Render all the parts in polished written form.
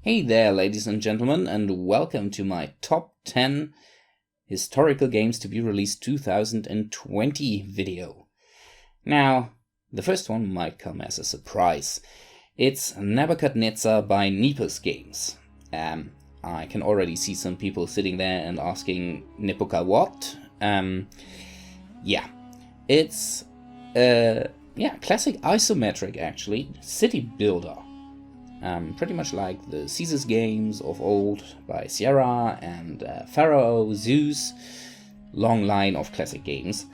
Hey there, ladies and gentlemen, and welcome to my top 10 historical games to be released 2020 video. Now, the first one might come as a surprise. It's Nebuchadnezzar by Nepos Games. I can already see some people sitting there and asking, Nebuchadnezzar what? It's classic isometric, actually, city builder. Pretty much like the Caesar's games of old by Sierra and Pharaoh, Zeus, long line of classic games.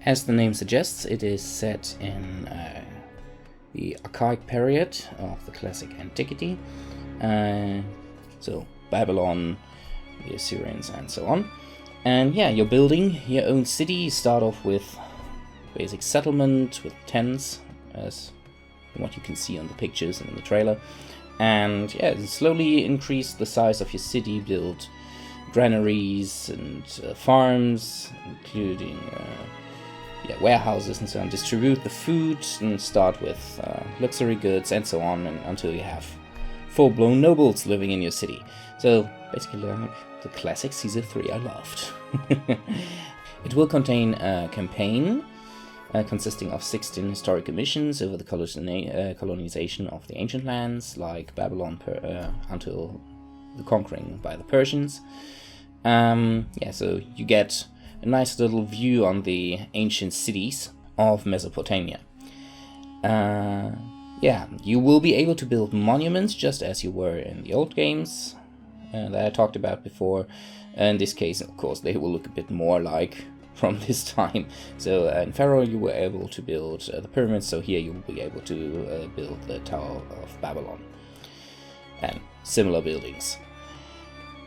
As the name suggests, it is set in the archaic period of the classic antiquity. So Babylon, the Assyrians, and so on. And yeah, you're building your own city. You start off with basic settlement with tents, as what you can see on the pictures and in the trailer, and yeah, slowly increase the size of your city, build granaries and farms, including warehouses and so on, distribute the food and start with luxury goods and so on, and until you have full-blown nobles living in your city. So basically like the classic Caesar III I loved. It will contain a campaign consisting of 16 historical missions over the colonization of the ancient lands, like Babylon until the conquering by the Persians. So you get a nice little view on the ancient cities of Mesopotamia. You will be able to build monuments just as you were in the old games that I talked about before. In this case, of course, they will look a bit more like from this time. So in Pharaoh you were able to build the pyramids, so here you will be able to build the Tower of Babylon and similar buildings.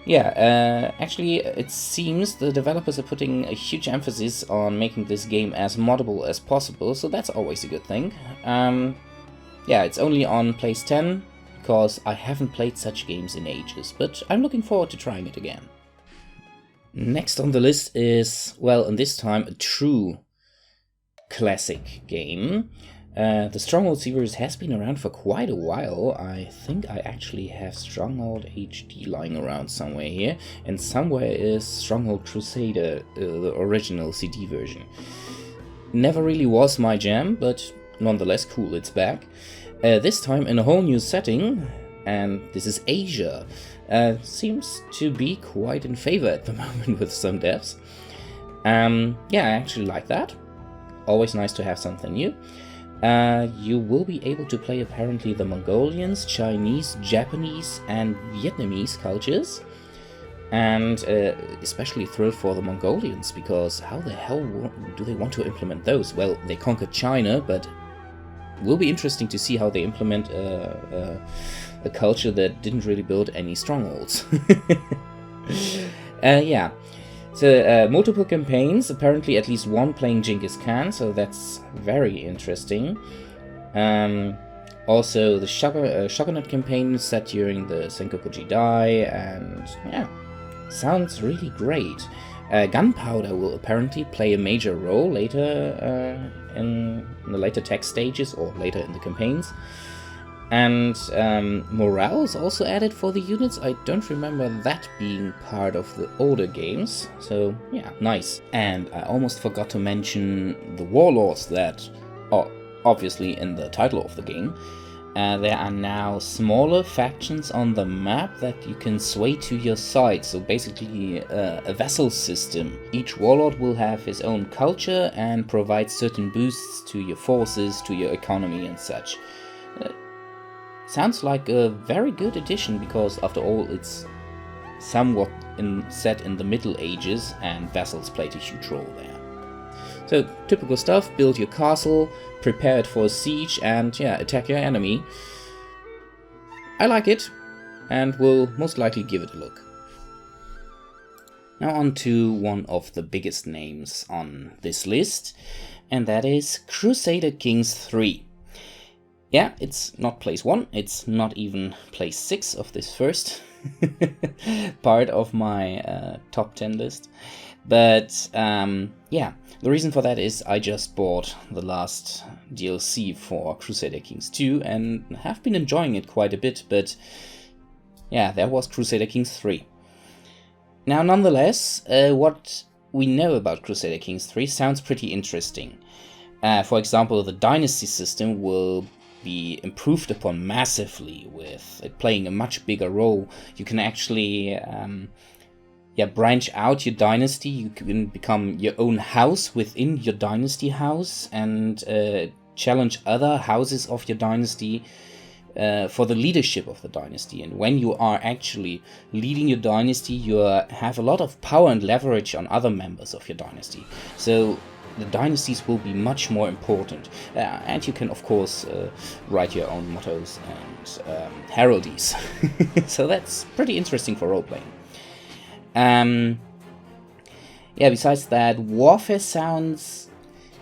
Actually it seems the developers are putting a huge emphasis on making this game as moddable as possible, so that's always a good thing. It's only on Place 10 because I haven't played such games in ages, but I'm looking forward to trying it again. Next on the list is, well, and this time a true classic game. The Stronghold series has been around for quite a while. I think I actually have Stronghold HD lying around somewhere here, and somewhere is Stronghold Crusader, the original CD version. Never really was my jam, but nonetheless cool, it's back. This time in a whole new setting, and this is Asia. Seems to be quite in favor at the moment with some devs. I actually like that. Always nice to have something new. You will be able to play apparently the Mongolians, Chinese, Japanese and Vietnamese cultures. And especially thrilled for the Mongolians, because how the hell do they want to implement those? Well, they conquered China, but it will be interesting to see how they implement a culture that didn't really build any strongholds. So multiple campaigns, apparently at least one playing Genghis Khan, so that's very interesting. Also the Shogunate campaign set during the Sengoku Jidai, and sounds really great. Gunpowder will apparently play a major role later in the later tech stages or later in the campaigns. And morale is also added for the units. I don't remember that being part of the older games, so yeah, nice. And I almost forgot to mention the Warlords that are obviously in the title of the game. There are now smaller factions on the map that you can sway to your side, so basically a vassal system. Each warlord will have his own culture and provide certain boosts to your forces, to your economy and such. Sounds like a very good addition, because after all it's somewhat set in the Middle Ages and vassals played a huge role there. So typical stuff, build your castle, prepare it for a siege, and attack your enemy. I like it and will most likely give it a look. Now on to one of the biggest names on this list, and that is Crusader Kings III. Yeah, it's not place 1, it's not even place 6 of this first part of my top 10 list. But yeah, the reason for that is I just bought the last DLC for Crusader Kings II and have been enjoying it quite a bit, but yeah, there was Crusader Kings III. Now, nonetheless, what we know about Crusader Kings III sounds pretty interesting. For example, the dynasty system will be improved upon massively, with it playing a much bigger role. You can actually branch out your dynasty. You can become your own house within your dynasty house and challenge other houses of your dynasty for the leadership of the dynasty. And when you are actually leading your dynasty, you have a lot of power and leverage on other members of your dynasty. So the dynasties will be much more important. And you can, of course, write your own mottos and heraldies. So that's pretty interesting for role-playing. Yeah, besides that, warfare sounds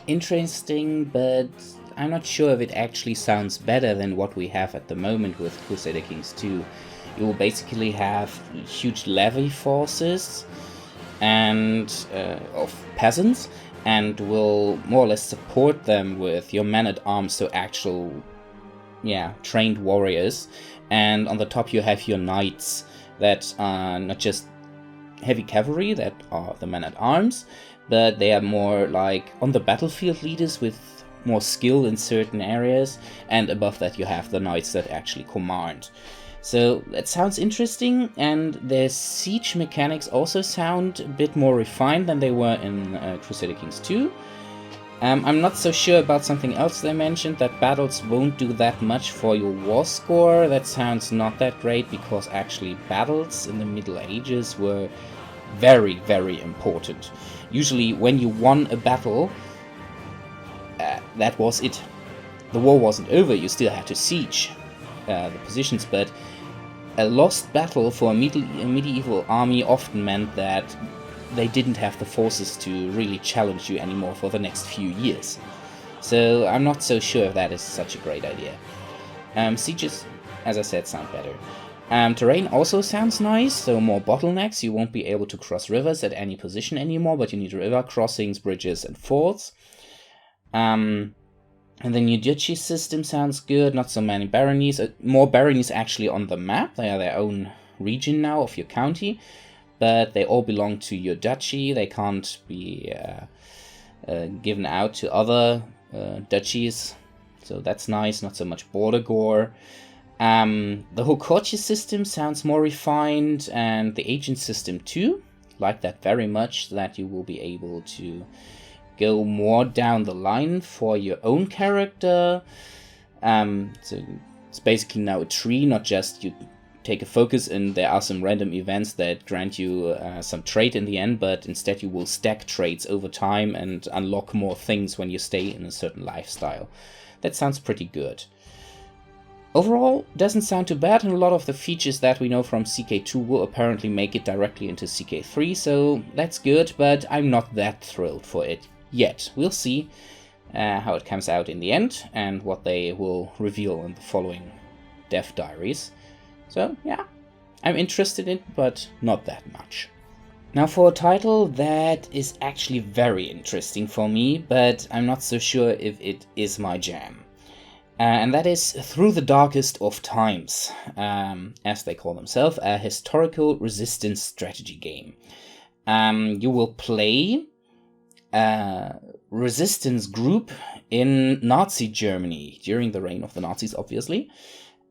interesting, but I'm not sure if it actually sounds better than what we have at the moment with Crusader Kings II. You will basically have huge levy forces and of peasants, and will more or less support them with your men-at-arms, so actual, trained warriors. And on the top you have your knights that are not just heavy cavalry, that are the men-at-arms, but they are more like on the battlefield leaders with more skill in certain areas, and above that you have the knights that actually command. So that sounds interesting, and the siege mechanics also sound a bit more refined than they were in Crusader Kings II. I'm not so sure about something else they mentioned, that battles won't do that much for your war score. That sounds not that great, because actually battles in the Middle Ages were very, very important. Usually when you won a battle, that was it. The war wasn't over, you still had to siege the positions, but a lost battle for a medieval army often meant that they didn't have the forces to really challenge you anymore for the next few years. So I'm not so sure if that is such a great idea. Sieges, as I said, sound better. Terrain also sounds nice, so more bottlenecks. You won't be able to cross rivers at any position anymore, but you need river crossings, bridges, and forts. And the new duchy system sounds good, not so many baronies. More baronies actually on the map. They are their own region now of your county, but they all belong to your duchy. They can't be given out to other duchies, so that's nice, not so much border gore. The whole courtier system sounds more refined, and the agent system too. Like that very much, that you will be able to go more down the line for your own character. So it's basically now a tree, not just you take a focus and there are some random events that grant you some trait in the end, but instead you will stack traits over time and unlock more things when you stay in a certain lifestyle. That sounds pretty good. Overall, doesn't sound too bad, and a lot of the features that we know from CK2 will apparently make it directly into CK3, so that's good, but I'm not that thrilled for it yet. We'll see how it comes out in the end, and what they will reveal in the following dev diaries. So yeah, I'm interested in it, but not that much. Now for a title that is actually very interesting for me, but I'm not so sure if it is my jam. And that is Through the Darkest of Times, as they call themselves, a historical resistance strategy game. You will play a resistance group in Nazi Germany, during the reign of the Nazis, obviously,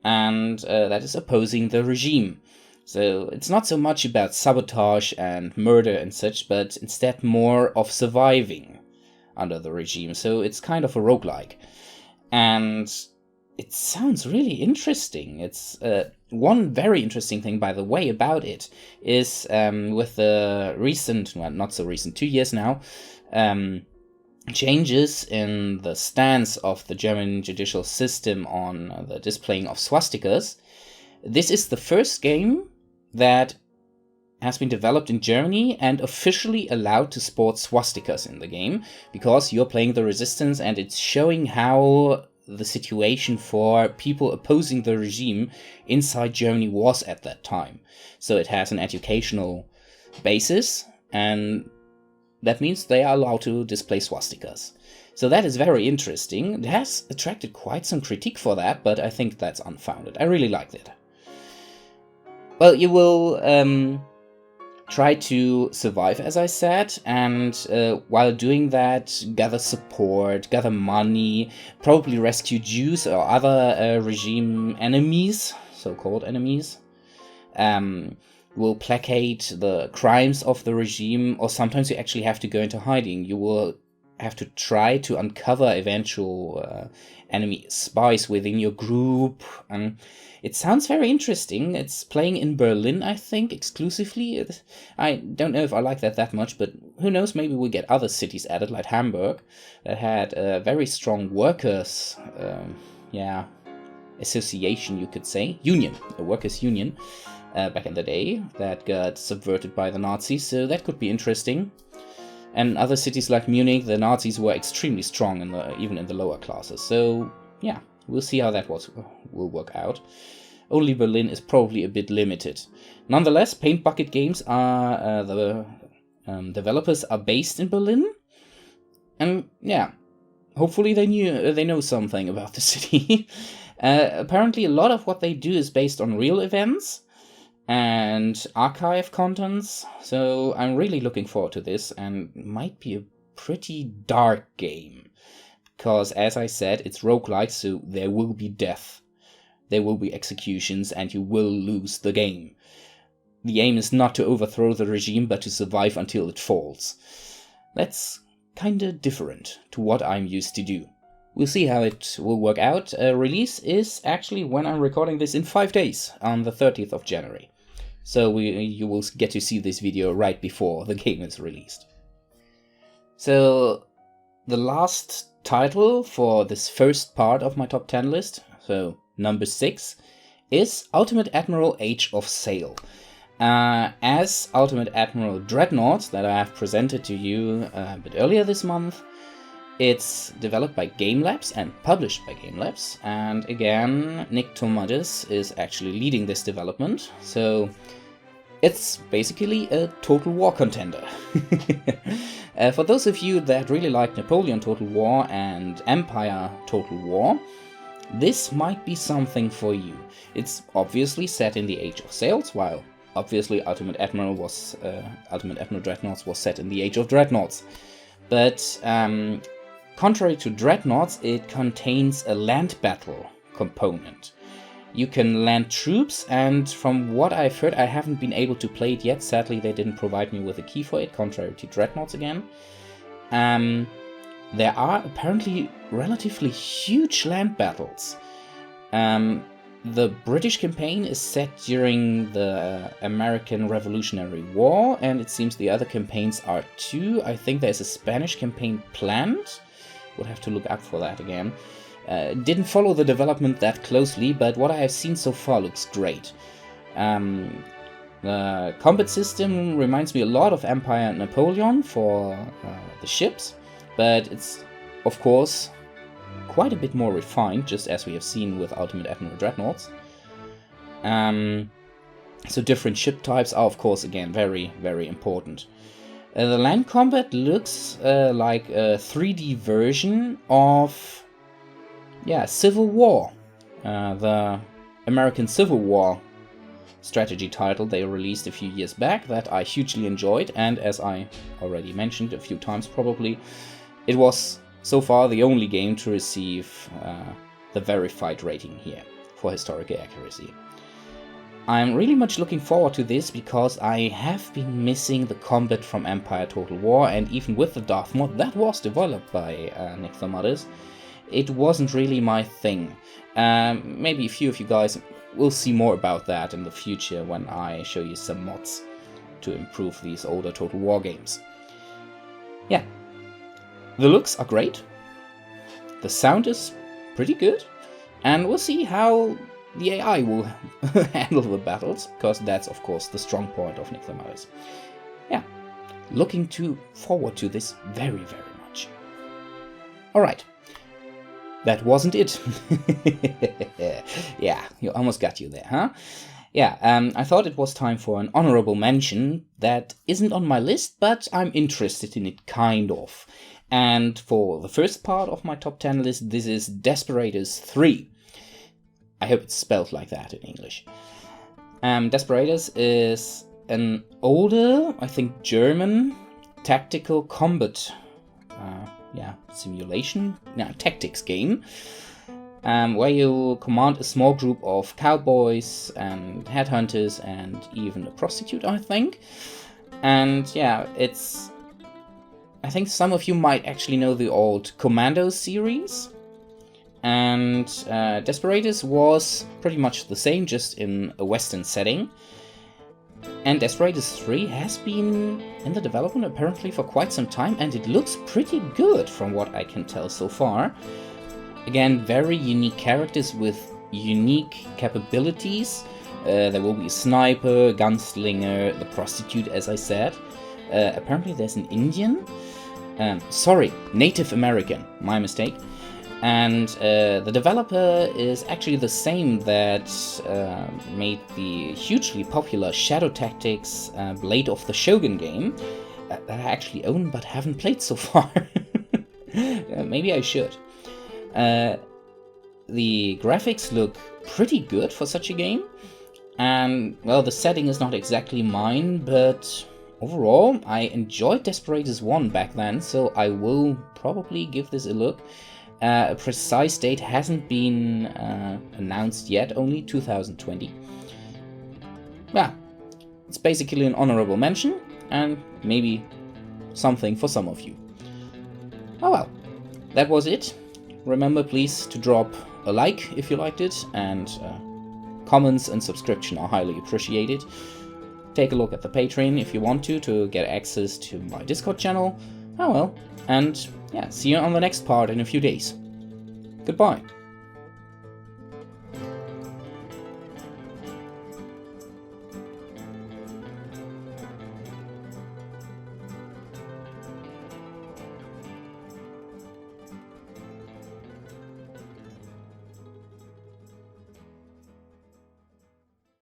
and that is opposing the regime. So it's not so much about sabotage and murder and such, but instead more of surviving under the regime. So it's kind of a roguelike. And it sounds really interesting. It's one very interesting thing, by the way, about it is with the recent, well, not so recent, 2 years now, changes in the stance of the German judicial system on the displaying of swastikas. This is the first game that has been developed in Germany and officially allowed to sport swastikas in the game, because you're playing the resistance and it's showing how the situation for people opposing the regime inside Germany was at that time. So it has an educational basis, and that means they are allowed to display swastikas. So that is very interesting. It has attracted quite some critique for that, but I think that's unfounded. I really like that. Well, you will try to survive, as I said, and while doing that, gather support, gather money, probably rescue Jews or other regime enemies, so-called enemies. Will placate the crimes of the regime, or sometimes you actually have to go into hiding. You will have to try to uncover eventual enemy spies within your group. It sounds very interesting. It's playing in Berlin, I think, exclusively. I don't know if I like that much, but who knows, maybe we'll get other cities added, like Hamburg, that had a very strong workers, association, you could say. Union, a workers' union, back in the day, that got subverted by the Nazis, so that could be interesting. And other cities like Munich, the Nazis were extremely strong, even in the lower classes. So, yeah, we'll see how that will work out. Only Berlin is probably a bit limited. Nonetheless, Paint Bucket Games are the developers are based in Berlin, and yeah, hopefully they know something about the city. Apparently, a lot of what they do is based on real events and archive contents, so I'm really looking forward to this, and it might be a pretty dark game, because as I said, it's roguelike, so there will be death, there will be executions, and you will lose the game. The aim is not to overthrow the regime, but to survive until it falls. That's kinda different to what I'm used to do. We'll see how it will work out. Release is actually, when I'm recording this, in 5 days, on the 30th of January. So you will get to see this video right before the game is released. So the last title for this first part of my top 10 list, so number 6, is Ultimate Admiral Age of Sail. As Ultimate Admiral Dreadnought, that I have presented to you a bit earlier this month, it's developed by Game Labs and published by Game Labs, and again, Nick Tomadis is actually leading this development, so it's basically a Total War contender. For those of you that really like Napoleon Total War and Empire Total War, this might be something for you. It's obviously set in the Age of Sails, while obviously Ultimate Admiral Dreadnoughts was set in the Age of Dreadnoughts. But contrary to Dreadnoughts, it contains a land battle component. You can land troops, and from what I've heard, I haven't been able to play it yet. Sadly, they didn't provide me with a key for it, contrary to Dreadnoughts again. There are apparently relatively huge land battles. The British campaign is set during the American Revolutionary War, and it seems the other campaigns are too. I think there's a Spanish campaign planned. Would have to look up for that again. Didn't follow the development that closely, but what I have seen so far looks great. The combat system reminds me a lot of Empire and Napoleon for the ships, but it's, of course, quite a bit more refined, just as we have seen with Ultimate Admiral Dreadnoughts. So different ship types are, of course, again, very, very important. The land combat looks like a 3D version of Civil War, the American Civil War strategy title they released a few years back that I hugely enjoyed, and as I already mentioned a few times probably, it was so far the only game to receive the verified rating here for historical accuracy. I'm really much looking forward to this because I have been missing the combat from Empire Total War, and even with the Darth mod that was developed by Nick Tomadis, it wasn't really my thing. Maybe a few of you guys will see more about that in the future when I show you some mods to improve these older Total War games. Yeah, the looks are great, the sound is pretty good, and we'll see how the AI will handle the battles, because that's of course the strong point of Nick Tomadis. Yeah, looking forward to this very, very much. Alright. That wasn't it. Yeah, you almost got you there, huh? Yeah, I thought it was time for an honorable mention that isn't on my list, but I'm interested in it, kind of. And for the first part of my top 10 list, this is Desperados III. I hope it's spelled like that in English. Desperados is an older, I think German, tactical combat simulation, tactics game, where you command a small group of cowboys and headhunters and even a prostitute, I think. And yeah, I think some of you might actually know the old Commando series. And Desperados was pretty much the same, just in a Western setting. And Desperados 3 has been in the development apparently for quite some time, and it looks pretty good from what I can tell so far. Again, very unique characters with unique capabilities. There will be a sniper, gunslinger, the prostitute, as I said. Apparently there's an Indian. Native American, my mistake. And the developer is actually the same that made the hugely popular Shadow Tactics Blade of the Shogun game that I actually own but haven't played so far. Maybe I should. The graphics look pretty good for such a game. And, well, the setting is not exactly mine, but overall, I enjoyed Desperados 1 back then, so I will probably give this a look. A precise date hasn't been announced yet, only 2020. Yeah, it's basically an honorable mention, and maybe something for some of you. Oh well, that was it. Remember, please, to drop a like if you liked it, and comments and subscription are highly appreciated. Take a look at the Patreon if you want to get access to my Discord channel. Oh well, and yeah, see you on the next part in a few days. Goodbye.